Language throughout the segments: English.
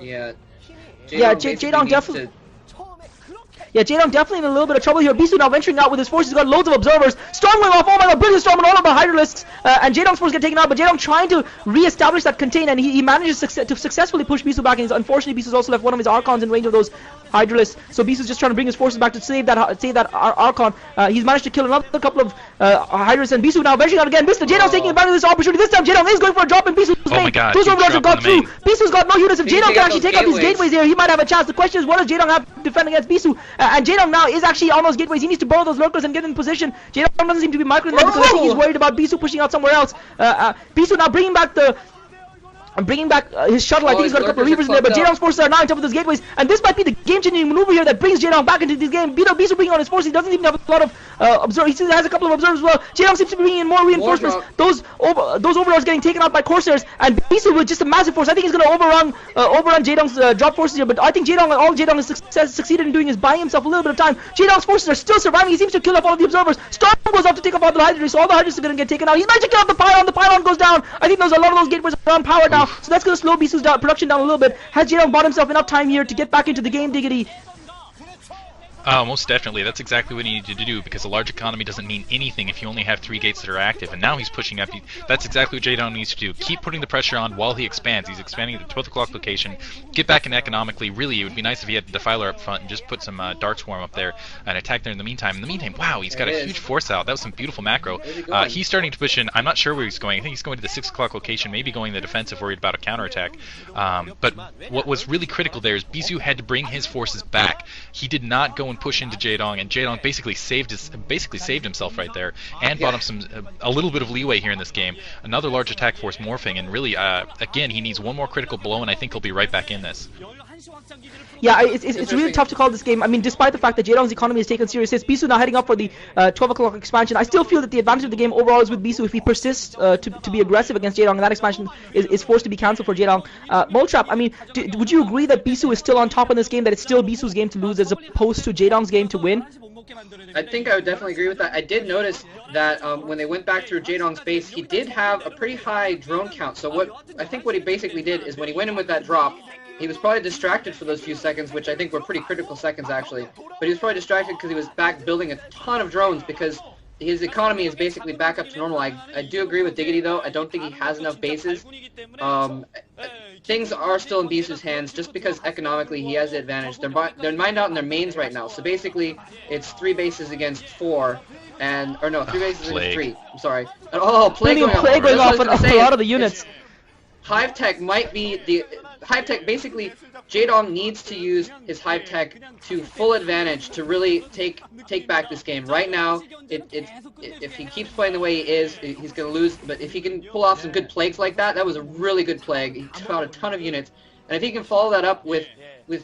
Yeah. Jaedong definitely. Yeah, Jaedong definitely in a little bit of trouble here. Bisu now venturing out with his forces. He's got loads of observers. Storm going off. Oh my god, brilliant storm on all of the Hydralisks. And Jaedong's force get taken out, but Jaedong trying to re-establish that contain, and he manages to successfully push Bisu back. And unfortunately, Bisu's also left one of his Archons in range of those Hydralisks. So Bisu's just trying to bring his forces back to save that Archon. He's managed to kill another couple of Hydralisks, and Bisu now venturing out again. Jaedong's taking advantage of this opportunity. This time Jaedong is going for a drop in Bisu's main. My god, those overlords have got through. Bisu's got no units. If Jaedong can actually take out these gateways here, he might have a chance. The question is, what does Jaedong have to defend against Bisu? And Jaedong now is actually on those gateways. He needs to borrow those lurkers and get in position. Jaedong doesn't seem to be microing them because I think he's worried about Bisu pushing out somewhere else. Bisu now bringing back his shuttle. I think he's got a couple of reavers in there, but Jaedong's forces are now on top of those gateways, and this might be the game-changing maneuver here that brings Jaedong back into this game. Bisu bringing on his forces. He doesn't even have a lot of observers. He has a couple of observers as well. Jaedong seems to be bringing in more reinforcements. Those overlords getting taken out by Corsairs, and Bisu with just a massive force. I think he's going to overrun Jaedong's drop forces here, but I think all Jaedong has succeeded in doing is buying himself a little bit of time. Jaedong's forces are still surviving. He seems to kill off all of the observers. Storm goes off to take off all the Hydras, so all the Hydras are going to get taken out. He's managed to kill off the pylon. The pylon goes down. I think there's a lot of those gateways around power now, so that's going to slow Bisu's production down a little bit. Has Jaedong bought himself enough time here to get back into the game, Diggity? Most definitely. That's exactly what he needed to do, because a large economy doesn't mean anything if you only have 3 gates that are active, and now he's pushing up. That's exactly what Jaedong needs to do. Keep putting the pressure on while he expands. He's expanding at the 12 o'clock location. Get back in economically. Really, it would be nice if he had the Defiler up front and just put some Dark Swarm up there and attack there in the meantime. In the meantime, wow, he's got a huge force out. That was some beautiful macro. He's starting to push in. I'm not sure where he's going. I think he's going to the 6 o'clock location, maybe going the defensive, worried about a counterattack. But what was really critical there is Bisu had to bring his forces back. He did not go and push into Jaedong, and Jaedong basically saved himself right there, and bought him a little bit of leeway here in this game. Another large attack force morphing, and really, again, he needs one more critical blow, and I think he'll be right back in this. Yeah, it's really tough to call this game. I mean, despite the fact that Jaedong's economy has taken serious hits, Bisu now heading up for the 12 o'clock expansion. I still feel that the advantage of the game overall is with Bisu. If he persists to be aggressive against Jaedong, and that expansion is forced to be cancelled for Jaedong. Moletrap, I mean, would you agree that Bisu is still on top in this game, that it's still Bisu's game to lose as opposed to Jaedong's game to win? I think I would definitely agree with that. I did notice that when they went back through Jaedong's base, he did have a pretty high drone count. So what he basically did is when he went in with that drop, he was probably distracted for those few seconds, which I think were pretty critical seconds actually. But he was probably distracted because he was back building a ton of drones because his economy is basically back up to normal. I do agree with Diggity though. I don't think he has enough bases. Things are still in Bisu's hands just because economically he has the advantage. They're mined out in their mains right now. So basically it's 3 bases against 4. Or no, 3 bases against 3. I'm sorry. Oh, Plague going off on a lot of the units. Hive Tech might be the... Hive Tech, basically, Jaedong needs to use his Hive Tech to full advantage to really take back this game. Right now, if he keeps playing the way he is, he's going to lose. But if he can pull off some good plagues like that, that was a really good plague. He took out a ton of units. And if he can follow that up with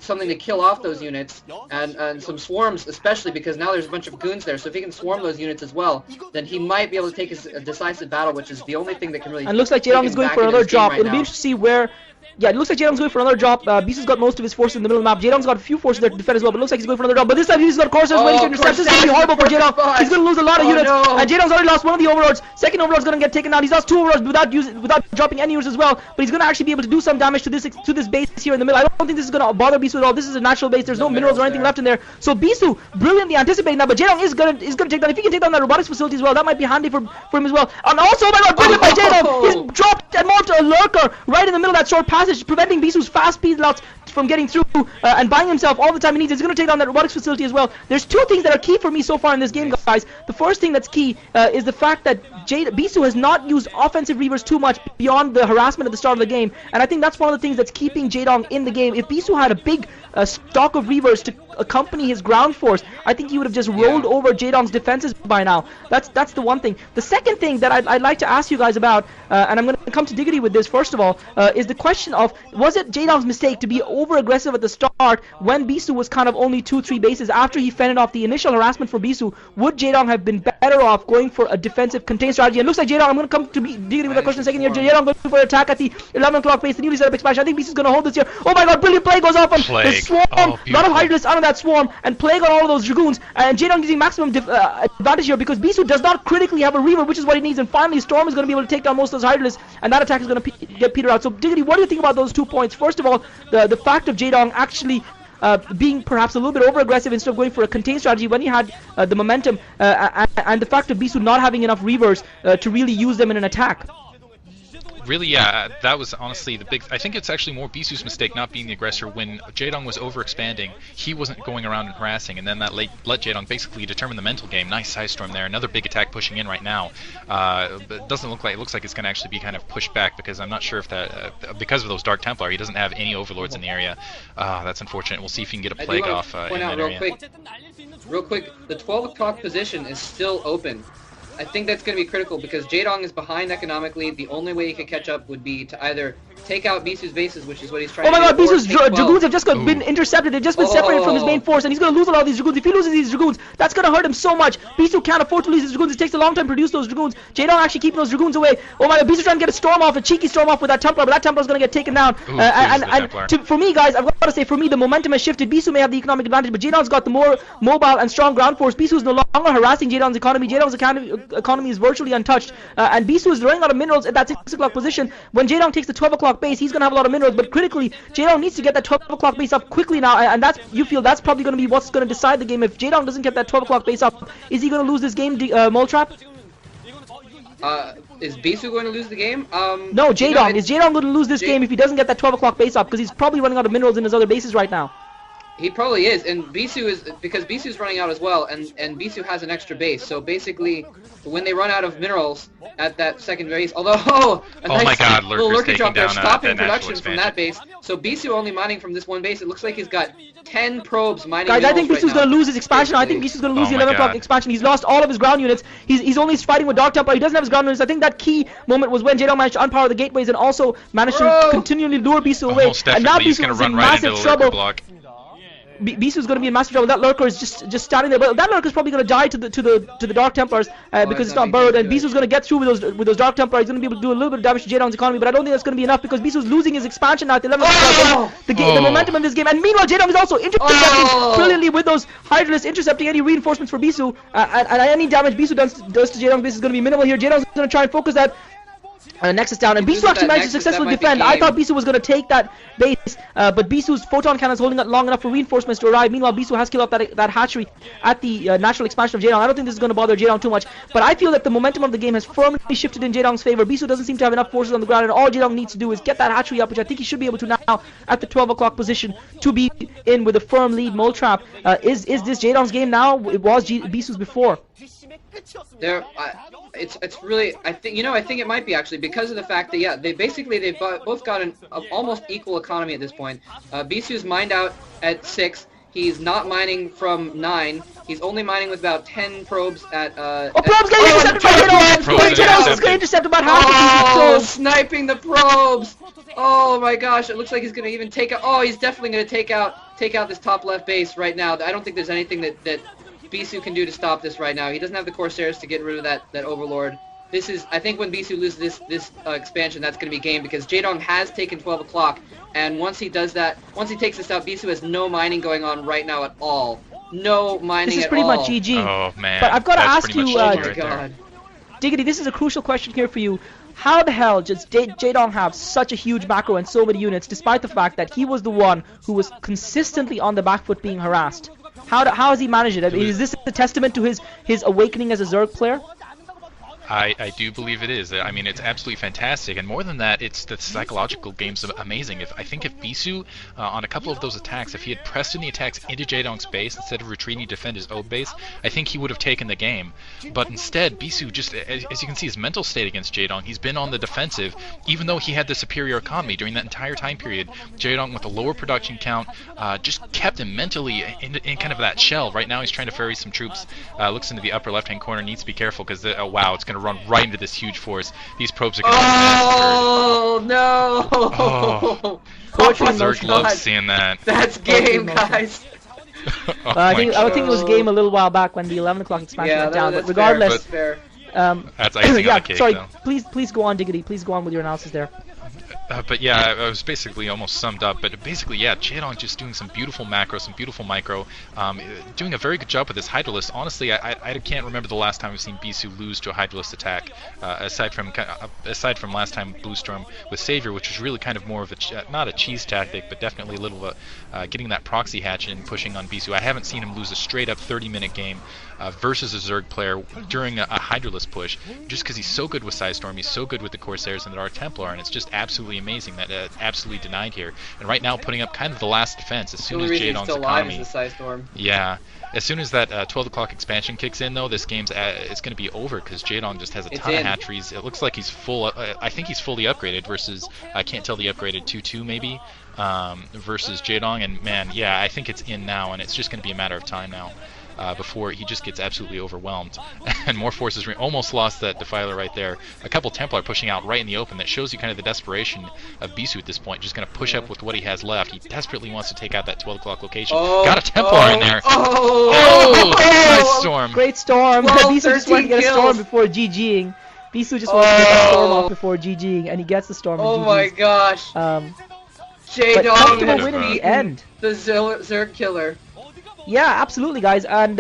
something to kill off those units, and some swarms especially, because now there's a bunch of goons there, so if he can swarm those units as well, then he might be able to take a decisive battle, which is the only thing that can really... And looks like Jaedong is going for another drop. It'll be interesting to see where... Yeah, it looks like Jaedong's going for another drop. Bisu's got most of his forces in the middle of the map. Jaedong's got a few forces there to defend as well, but it looks like he's going for another drop. But this time he's got Corsairs waiting to intercept. This is going to be horrible for Jaedong. He's going to lose a lot of units. No. And Jaedong's already lost one of the overlords. Second overlord's going to get taken out. He's lost 2 overlords without dropping any units as well. But he's going to actually be able to do some damage to this base here in the middle. I don't think this is going to bother Bisu at all. This is a natural base. There's no minerals or anything left in there. So Bisu brilliantly anticipating that, but Jaedong is going to take down. If he can take down that robotics facility as well, that might be handy for him as well. And also, oh my god, brilliant by Jaedong. He's dropped and marked a lurker right in the middle of that short passage, preventing Bisu's fast speed lots from getting through and buying himself all the time he needs. He's going to take down that robotics facility as well. There's 2 things that are key for me so far in this game, guys. The first thing that's key is the fact that Bisu has not used offensive reavers too much beyond the harassment at the start of the game, and I think that's one of the things that's keeping Jaedong in the game. If Bisu had a big stock of reavers to accompany his ground force, I think he would have just rolled over Jaedong's defenses by now. That's the one thing. The second thing that I'd like to ask you guys about, and I'm going to come to Diggity with this first of all, is the question of, was it Jaedong's mistake to be over-aggressive at the start when Bisu was kind of only 2-3 bases after he fended off the initial harassment for Bisu? Would Jaedong have been better off going for a defensive contained strategy? And it looks like Jaedong, I'm going to come to Diggity with that question in a second here. Jaedong going for an attack at the 11 o'clock base, the newly set up expansion. I think Bisu's going to hold this here. Oh my god, brilliant plague goes off on the swarm. A lot of Hydralisks out of that swarm, and plague on all of those dragoons, and Jaedong using maximum advantage here because Bisu does not critically have a reaver, which is what he needs, and finally Storm is going to be able to take down most of those Hydralisks, and that attack is going to get petered out. So Diggity, what do you think about about those 2 points. First of all, the fact of Jaedong actually being perhaps a little bit over-aggressive instead of going for a contained strategy when he had the momentum, and the fact of Bisu not having enough reavers to really use them in an attack. Really, yeah, that was honestly the big... I think it's actually more Bisu's mistake not being the aggressor. When Jaedong was overexpanding, he wasn't going around and harassing, and then that let Jaedong basically determine the mental game. Nice side storm there. Another big attack pushing in right now. But it doesn't look like... It looks like it's going to actually be kind of pushed back, because I'm not sure if that... because of those Dark Templar, he doesn't have any overlords in the area. That's unfortunate. We'll see if he can get a plague off in that area. Real quick, the 12 o'clock position is still open. I think that's going to be critical because Jaedong is behind economically. The only way he could catch up would be to either take out Bisu's bases, which is what he's trying to do. Oh my god, Bisu's Dragoons have just been intercepted. They've just been separated from his main force, and he's going to lose a lot of these Dragoons. If he loses these Dragoons, that's going to hurt him so much. Bisu can't afford to lose his Dragoons. It takes a long time to produce those Dragoons. Jaedong actually keeping those Dragoons away. Oh my god, Bisu trying to get a storm off, a cheeky storm off with that Templar, but that Templar is going to get taken down. For me, guys, I've got to say, for me, the momentum has shifted. Bisu may have the economic advantage, but Jaedong's got the more mobile and strong ground force. Bisu is no longer harassing Jaedong's economy. Jaedong's economy is virtually untouched, and Bisu is running out of minerals at that 6 o'clock position. When Jaedong takes the 12 o'clock base, he's going to have a lot of minerals, but critically, Jaedong needs to get that 12 o'clock base up quickly now, and you feel that's probably going to be what's going to decide the game. If Jaedong doesn't get that 12 o'clock base up, is he going to lose this game, Moletrap? Is Bisu going to lose the game? No, Jaedong. Is Jaedong going to lose this game if he doesn't get that 12 o'clock base up? Because he's probably running out of minerals in his other bases right now. He probably is, and Bisu is, because Bisu's running out as well, and Bisu has an extra base, so basically, when they run out of minerals at that second base, although, a nice little lurker drop there, stopping production from that base, so Bisu only mining from this one base, it looks like he's got 10 probes mining minerals. Guys, I think Bisu's going to lose his expansion. I think Bisu's going to lose the 11 o'clock expansion. He's lost all of his ground units. He's only fighting with Dark Templar. He doesn't have his ground units. I think that key moment was when Jaedong managed to unpower the gateways and also managed to continually lure Bisu away. And now Bisu is in massive trouble. Bisu's going to be in massive trouble. That lurker is just standing there, but that lurker is probably going to die to the Dark Templars because it's not burrowed. And Bisu's going to get through with those Dark Templars. He's going to be able to do a little bit of damage to Jaedong's economy, but I don't think that's going to be enough because Bisu's losing his expansion now at the 11th. The momentum in this game, and meanwhile Jaedong is also intercepting brilliantly with those Hydralisks, intercepting any reinforcements for Bisu, and any damage Bisu does to Jaedong's base is going to be minimal here. Jaedong's going to try and focus that. Nexus down, and Bisu actually managed to successfully defend. I thought Bisu was going to take that base, but Bisu's photon cannon is holding it long enough for reinforcements to arrive. Meanwhile, Bisu has killed off that hatchery at the natural expansion of Jaedong. I don't think this is going to bother Jaedong too much, but I feel that the momentum of the game has firmly shifted in Jaedong's favor. Bisu doesn't seem to have enough forces on the ground, and all Jaedong needs to do is get that hatchery up, which I think he should be able to now at the 12 o'clock position to be in with a firm lead. Moletrap, is this Jaedong's game now? It was Bisu's before. It's really, I think it might be actually because of the fact that they've both got an almost equal economy at this point. Bisu's mined out at 6. He's not mining from 9. He's only mining with about 10 probes at probes getting intercepted by Jaedong! Jaedong's getting intercepted about half. Sniping the probes! Oh my gosh, it looks like he's gonna even take out. He's definitely gonna take out this top left base right now. I don't think there's anything that Bisu can do to stop this right now. He doesn't have the Corsairs to get rid of that Overlord. I think when Bisu loses this expansion, that's going to be game because Jaedong has taken 12 o'clock, and once he does that, once he takes this out, Bisu has no mining going on right now at all. No mining at all. This is pretty much GG. Oh man. But I've got to ask you, right Diggity, this is a crucial question here for you. How the hell does Jaedong have such a huge back row and so many units, despite the fact that he was the one who was consistently on the back foot being harassed? How has he managed it? I mean, is this a testament to his awakening as a Zerg player? I do believe it is. I mean, it's absolutely fantastic, and more than that, it's the psychological game's amazing. I think if Bisu, on a couple of those attacks, if he had pressed in the attacks into Jaedong's base instead of retreating to defend his own base, I think he would have taken the game. But instead, Bisu just, as you can see, his mental state against Jaedong, he's been on the defensive, even though he had the superior economy during that entire time period. Jaedong, with a lower production count, just kept him mentally in kind of that shell. Right now, he's trying to ferry some troops. Looks into the upper left-hand corner, needs to be careful because, wow, it's going to run right into this huge force. These probes are going to be massacred. No! Oh, Zerg loves seeing that. That's game, guys. I think it was game a little while back when the 11 o'clock expansion went down. But regardless, fair. That's icing on the cake, sorry. though. Please go on, Diggity. Please go on with your analysis there. But yeah, I was basically almost summed up. But basically, yeah, Jaedong just doing some beautiful macro, some beautiful micro, doing a very good job with his Hydralist. Honestly, I can't remember the last time we've seen Bisu lose to a Hydralist attack, aside from last time Blue Storm with Savior, which was really kind of more of a not a cheese tactic, but definitely a little of a getting that proxy hatch and pushing on Bisu. I haven't seen him lose a straight up 30-minute game versus a Zerg player during a Hydralist push, just because he's so good with Storm, he's so good with the Corsairs and the Dark Templar, and it's just absolutely amazing that absolutely denied here. And right now, putting up kind of the last defense as soon as Jaedong's economy. Yeah, as soon as that 12 o'clock expansion kicks in, though, this game's it's going to be over because Jaedong just has a ton of hatcheries. It looks like he's full. I think he's fully upgraded versus I can't tell the upgraded 2-2 maybe versus Jaedong. And man, yeah, I think it's in now, and it's just going to be a matter of time now. Before he just gets absolutely overwhelmed. And more forces almost lost that Defiler right there. A couple Templar pushing out right in the open. That shows you kind of the desperation of Bisu at this point. Just going to push up with what he has left. He desperately wants to take out that 12 o'clock location. Got a Templar in there. Nice storm. Great storm. Bisu just wanted to get a storm before GGing. Bisu just wanted to get that storm off before GGing, and he gets the storm. Oh my gosh. Jaedong has win in the end. The Zerg killer. Yeah, absolutely, guys, and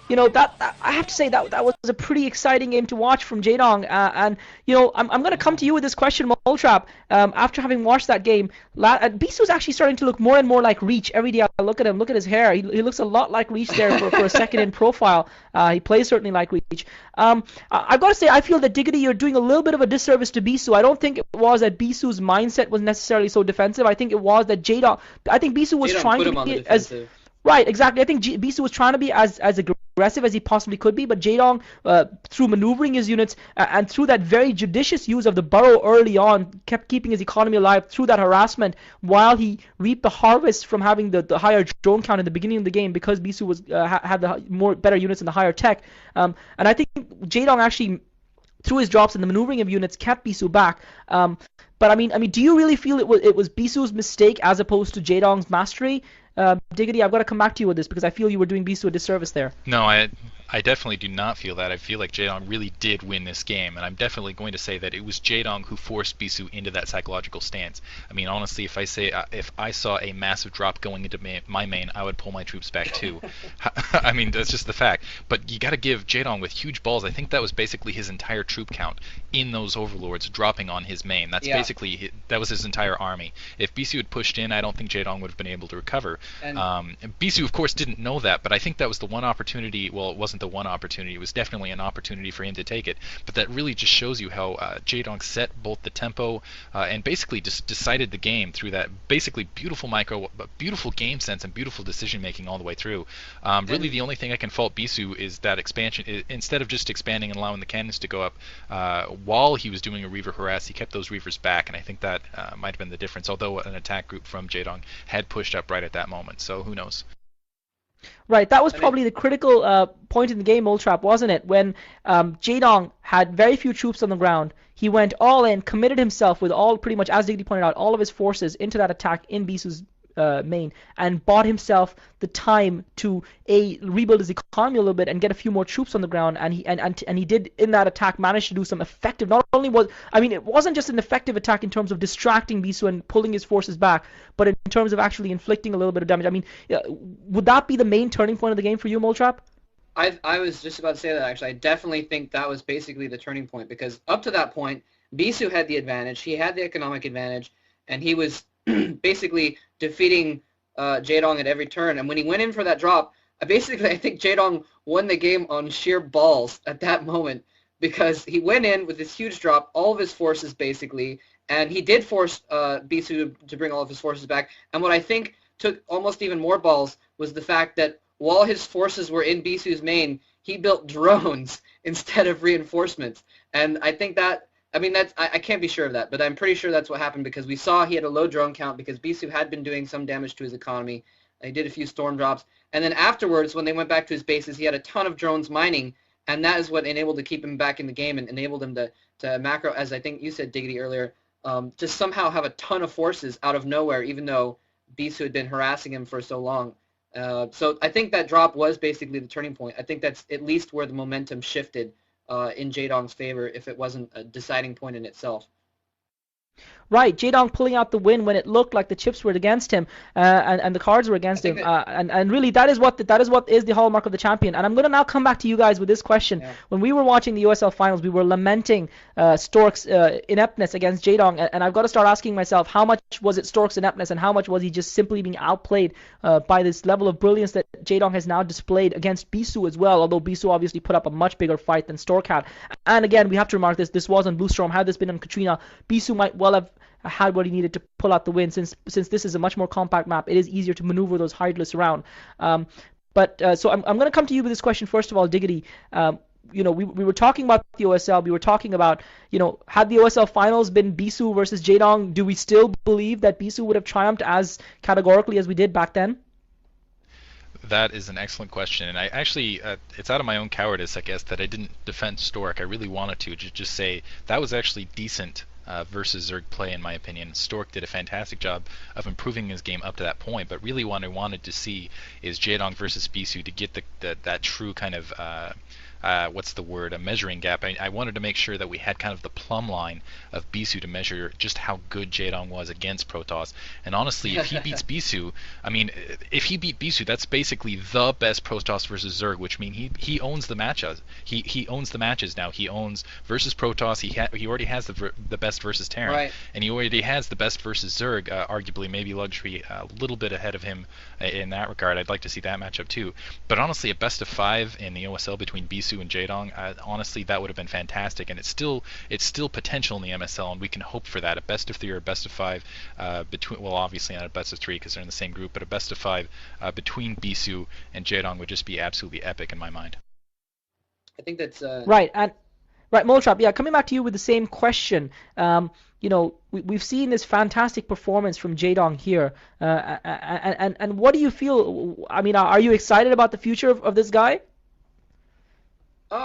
you know that I have to say that was a pretty exciting game to watch from Jaedong, and you know I'm gonna come to you with this question, Moletrap. After having watched that game, Bisu's actually starting to look more and more like Reach every day. I look at him, look at his hair. He looks a lot like Reach there for a second in profile. He plays certainly like Reach. I've got to say I feel that Diggity, you're doing a little bit of a disservice to Bisu. I don't think it was that Bisu's mindset was necessarily so defensive. I think it was that Jaedong. I think Bisu was trying to be as right, exactly. I think Bisu was trying to be as aggressive as he possibly could be, but Jaedong, through maneuvering his units and through that very judicious use of the burrow early on, kept keeping his economy alive through that harassment while he reaped the harvest from having the higher drone count in the beginning of the game because Bisu was had the better units and the higher tech. And I think Jaedong actually, through his drops and the maneuvering of units, kept Bisu back. But I mean, do you really feel it was Bisu's mistake as opposed to Jaedong's mastery? Diggity, I've got to come back to you with this because I feel you were doing Bisu a disservice there. No, I definitely do not feel that. I feel like Jaedong really did win this game, and I'm definitely going to say that it was Jaedong who forced Bisu into that psychological stance. I mean, honestly, if I saw a massive drop going into my main, I would pull my troops back too. I mean, that's just the fact. But you got to give Jaedong with huge balls. I think that was basically his entire troop count in those overlords dropping on his main. That's basically that was his entire army. If Bisu had pushed in, I don't think Jaedong would have been able to recover. And Bisu, of course, didn't know that, but I think that was the one opportunity. Well, it wasn't the one opportunity. It was definitely an opportunity for him to take it. But that really just shows you how Jaedong set both the tempo and basically just decided the game through that basically beautiful micro, beautiful game sense and beautiful decision making all the way through. Really, the only thing I can fault Bisu is that expansion. Instead of just expanding and allowing the cannons to go up while he was doing a Reaver harass, he kept those Reavers back, and I think that might have been the difference. Although an attack group from Jaedong had pushed up right at that moment, so who knows? Right, that was probably the critical point in the game, Moletrap, wasn't it? When Jaedong had very few troops on the ground, he went all in, committed himself with all, pretty much, as Diggity pointed out, all of his forces into that attack in Bisu's main, and bought himself the time to rebuild his economy a little bit and get a few more troops on the ground, and he did in that attack manage to do some effective. Not only was, I mean, it wasn't just an effective attack in terms of distracting Bisu and pulling his forces back, but in terms of actually inflicting a little bit of damage. I mean, would that be the main turning point of the game for you, Moletrap? I was just about to say that, actually. I definitely think that was basically the turning point, because up to that point, Bisu had the advantage. He had the economic advantage, and he was basically defeating Jaedong at every turn. And when he went in for that drop, I think Jaedong won the game on sheer balls at that moment, because he went in with this huge drop, all of his forces basically, and he did force Bisu to bring all of his forces back. And what I think took almost even more balls was the fact that while his forces were in Bisu's main, he built drones instead of reinforcements. And I think that, I mean, I can't be sure of that, but I'm pretty sure that's what happened, because we saw he had a low drone count because Bisu had been doing some damage to his economy. He did a few storm drops. And then afterwards, when they went back to his bases, he had a ton of drones mining, and that is what enabled to keep him back in the game and enabled him to macro, as I think you said, Diggity, earlier, just somehow have a ton of forces out of nowhere, even though Bisu had been harassing him for so long. So I think that drop was basically the turning point. I think that's at least where the momentum shifted in Jaedong's favor, if it wasn't a deciding point in itself. Right, Jaedong pulling out the win when it looked like the chips were against him, and the cards were against him, and really that is what is the hallmark of the champion. And I'm gonna now come back to you guys with this question. Yeah. When we were watching the USL finals, we were lamenting Stork's ineptness against Jaedong, and I've got to start asking myself, how much was it Stork's ineptness, and how much was he just simply being outplayed by this level of brilliance that Jaedong has now displayed against Bisu as well? Although Bisu obviously put up a much bigger fight than Stork had. And again, we have to remark this was on Blue Storm. Had this been on Katrina, Bisu might well have had what he needed to pull out the win. Since this is a much more compact map, it is easier to maneuver those Hydralisks around. So I'm going to come to you with this question first of all, Diggity. We were talking about the OSL. We were talking about, had the OSL finals been Bisu versus Jaedong, do we still believe that Bisu would have triumphed as categorically as we did back then? That is an excellent question, and I actually, it's out of my own cowardice, I guess, that I didn't defend Stork. I really wanted to just say that was actually decent versus Zerg play, in my opinion. Stork did a fantastic job of improving his game up to that point, but really what I wanted to see is Jaedong versus Bisu to get that true kind of what's the word, a measuring gap. I wanted to make sure that we had kind of the plumb line of Bisu to measure just how good Jaedong was against Protoss. And honestly, if he beats Bisu, I mean, if he beat Bisu, that's basically the best Protoss versus Zerg, which means he owns the matches. He owns the matches now. He owns versus Protoss. He already has the best versus Terran, right. And he already has the best versus Zerg. Arguably, maybe Luxury a little bit ahead of him in that regard. I'd like to see that matchup too. But honestly, a best of 5 in the OSL between Bisu and Jaedong, honestly, that would have been fantastic, and it's still potential in the MSL, and we can hope for that. A best of 3 or a best of 5 between, well, obviously not a best of 3 because they're in the same group, but a best of 5 between Bisu and Jaedong would just be absolutely epic in my mind. I think that's right. And right, Moletrap, yeah, coming back to you with the same question. We've seen this fantastic performance from Jaedong here, and what do you feel? I mean, are you excited about the future of this guy?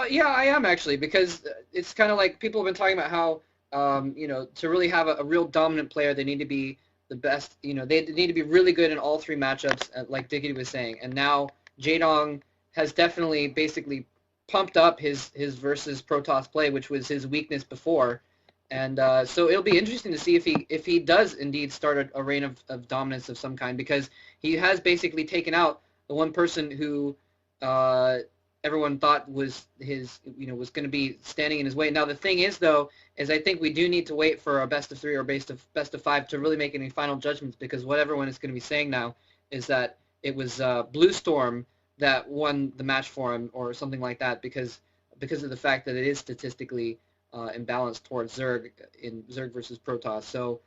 Yeah, I am actually, because it's kind of like people have been talking about how, to really have a real dominant player, they need to be the best. They need to be really good in all 3 matchups, like Diggity was saying. And now Jaedong has definitely basically pumped up his versus Protoss play, which was his weakness before. And so it'll be interesting to see if he does indeed start a reign of dominance of some kind, because he has basically taken out the one person who everyone thought was was going to be standing in his way. Now the thing is, though, is I think we do need to wait for a best of 3 or best of 5 to really make any final judgments, because what everyone is going to be saying now is that it was Blue Storm that won the match for him or something like that, because of the fact that it is statistically imbalanced towards Zerg versus Protoss. So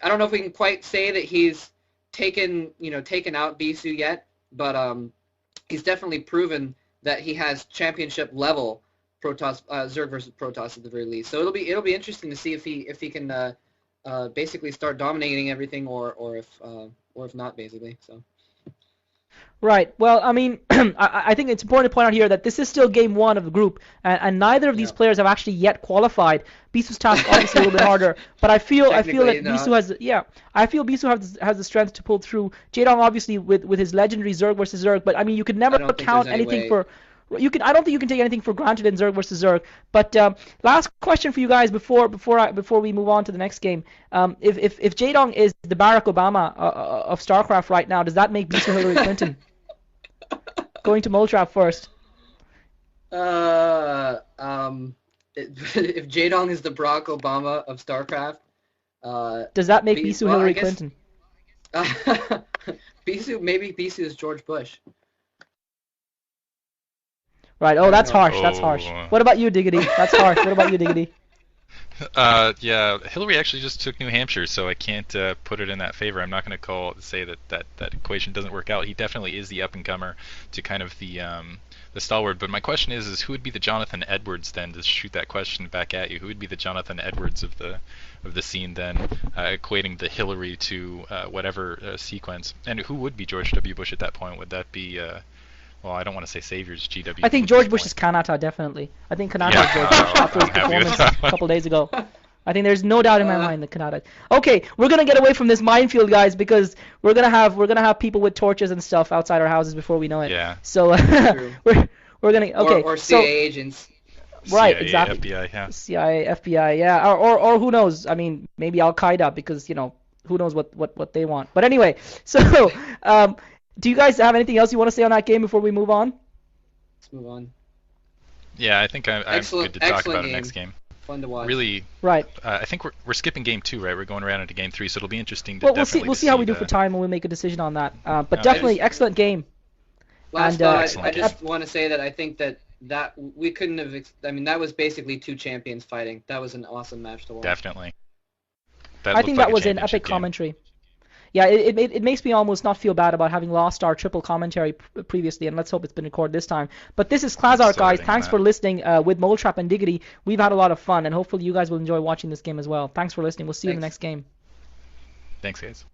I don't know if we can quite say that he's taken out Bisu yet, but he's definitely proven that he has championship level Protoss, Zerg versus Protoss at the very least. So it'll be interesting to see if he can basically start dominating everything, or if not, basically. So. Right. Well, I mean, I think it's important to point out here that this is still game 1 of the group, and neither of these players have actually yet qualified. Bisu's task obviously a little bit harder, but I feel that Bisu has the strength to pull through. Jaedong obviously with his legendary Zerg versus Zerg, but I mean you could never count anything for. I don't think you can take anything for granted in Zerg versus Zerg. But last question for you guys before we move on to the next game. If Jaedong is the Barack Obama of StarCraft right now, does that make Bisu Hillary Clinton? Going to Moletrap first. If Jaedong is the Barack Obama of StarCraft, does that make Bisu Hillary Clinton? Maybe Bisu is George Bush. Right. Oh, that's harsh. That's harsh. What about you, Diggity? That's harsh. What about you, Diggity? Yeah, Hillary actually just took New Hampshire, so I can't put it in that favor. I'm not going to say that equation doesn't work out. He definitely is the up-and-comer to kind of the stalwart. But my question is who would be the Jonathan Edwards then, to shoot that question back at you? Who would be the Jonathan Edwards of the scene then, equating the Hillary to whatever sequence? And who would be George W. Bush at that point? Would that be... well, I don't want to say saviors, GW. I think George Bush is Kanata, definitely. I think Kanata is George Bush after his performance a couple days ago. I think there's no doubt in my mind that Kanata. Okay, we're gonna get away from this minefield, guys, because we're gonna have people with torches and stuff outside our houses before we know it. Yeah. So we're gonna okay. Or CIA agents. Right, CIA, exactly. FBI, yeah. CIA, FBI, yeah, or who knows? I mean, maybe Al Qaeda, because who knows what they want. But anyway, so do you guys have anything else you want to say on that game before we move on? Let's move on. Yeah, I think I'm good to talk about the next game. Fun to watch. Really, right. I think we're skipping game 2, right? We're going around into game 3, so it'll be interesting to Well, definitely we'll see how we do for time, and we'll make a decision on that. But definitely excellent game. Last thought, I just want to say that I think that we couldn't have. I mean, that was basically two champions fighting. That was an awesome match to watch. Definitely. I think that was an epic commentary. Yeah, it makes me almost not feel bad about having lost our triple commentary previously, and let's hope it's been recorded this time. But this is Klazart, guys. Thanks for listening with Moletrap and Diggity. We've had a lot of fun, and hopefully you guys will enjoy watching this game as well. Thanks for listening. We'll see you in the next game. Thanks, guys.